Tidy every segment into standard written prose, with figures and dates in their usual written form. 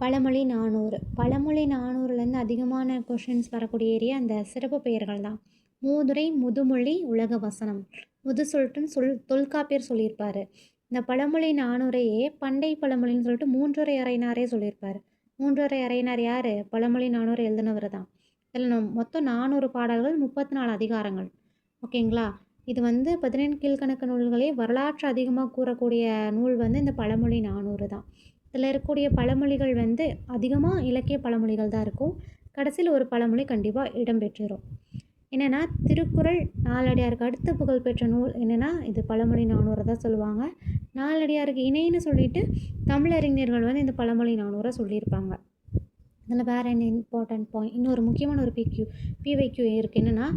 பழமொழி 400. பழமொழி 400லேருந்து அதிகமான கொஷின்ஸ் வரக்கூடிய ஏரியா அந்த சிறப்பு பெயர்கள் தான். மூதுரை, முதுமொழி, உலக வசனம். சொல்லிட்டுன்னு தொல்காப்பியர் சொல்லியிருப்பார். இந்த பழமொழி 400யே பண்டை பழமொழின்னு சொல்லிட்டு 3 அறையினாரே சொல்லியிருப்பார். 3 அறையினார் யார்? பழமொழி 400 எழுதினவர் தான். இதில் மொத்தம் 400 பாடல்கள், 34 அதிகாரங்கள். ஓகேங்களா? இது 17 கீழ்கணக்கு நூல்களே வரலாற்று அதிகமாக கூறக்கூடிய நூல் இந்த பழமொழி 400 தான். இதில் இருக்கக்கூடிய பழமொழிகள் அதிகமாக இலக்கிய பழமொழிகள் தான் இருக்கும். கடைசியில் ஒரு பழமொழி கண்டிப்பாக இடம்பெற்றிரும். என்னென்னா, திருக்குறள் நாலடியாருக்கு அடுத்த புகழ்பெற்ற நூல் என்னென்னா இது பழமொழி 400 தான் சொல்லுவாங்க. நாலடியாருக்கு இணைன்னு சொல்லிட்டு தமிழறிஞர்கள் இந்த பழமொழி 400 சொல்லியிருப்பாங்க. இதில் வேறு என்ன இம்பார்ட்டன்ட் பாயிண்ட், இன்னொரு முக்கியமான ஒரு பிவைக்யூ இருக்குது. என்னென்னா,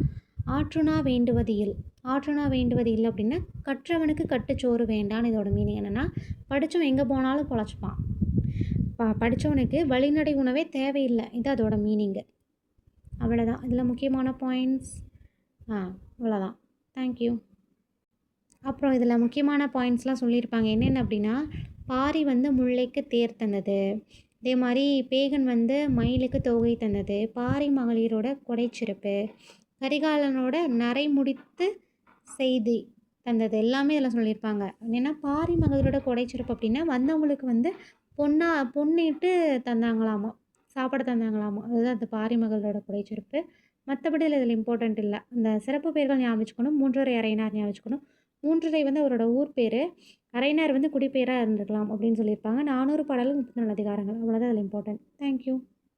ஆற்றுணா வேண்டுவது இல். ஆற்றுணா வேண்டுவது இல்லை அப்படின்னா கற்றவனுக்கு கட்டுச்சோறு வேண்டான்னு இதோட மீனிங் என்னென்னா, படித்தவன் எங்கே போனாலும் பொழைச்சிப்பான். படித்தவனுக்கு வழிநடை உணவே தேவையில்லை. இது அதோட மீனிங்கு. அவ்வளோதான் இதில் முக்கியமான பாயிண்ட்ஸ். அவ்வளோதான். தேங்க்யூ. அப்புறம் இதில் முக்கியமான பாயிண்ட்ஸ்லாம் சொல்லியிருப்பாங்க. என்னென்ன அப்படின்னா, பாரி முல்லைக்கு தேர் தந்தது. இதே மாதிரி பேகன் மயிலுக்கு தொகை தந்தது. பாரி மகளிரோட கொடைச்சிறப்பு. கரிகாலனோட நரை முடித்து செய்தி தந்தது எல்லாமே இதில் சொல்லியிருப்பாங்க. என்னென்னா, பாரி மகளிரோட கொடைச்சிறப்பு அப்படின்னா வந்தவங்களுக்கு பொன்னிட்டு தந்தாங்களாமா, சாப்பாடு தந்தாங்களாமா. அதுதான் அந்த பாரி மகளோட கொடைச்சிறப்பு. மற்றபடி இதில் இம்பார்ட்டண்ட் இல்லை. அந்த சிறப்பு பெயர்கள் ஞாபகம் வச்சுக்கணும். 3 அறையினார் ஞாபகம் வச்சுக்கணும். 3 அவரோட ஊர் பேர், அறையினார் குடிப்பெயராக இருந்திருக்கலாம் அப்படின்னு சொல்லியிருப்பாங்க. 400 பாடல்கள், 34 அதிகாரங்கள். அவ்வளோதான் இதில் இம்பார்ட்டன்ட். தேங்க்யூ.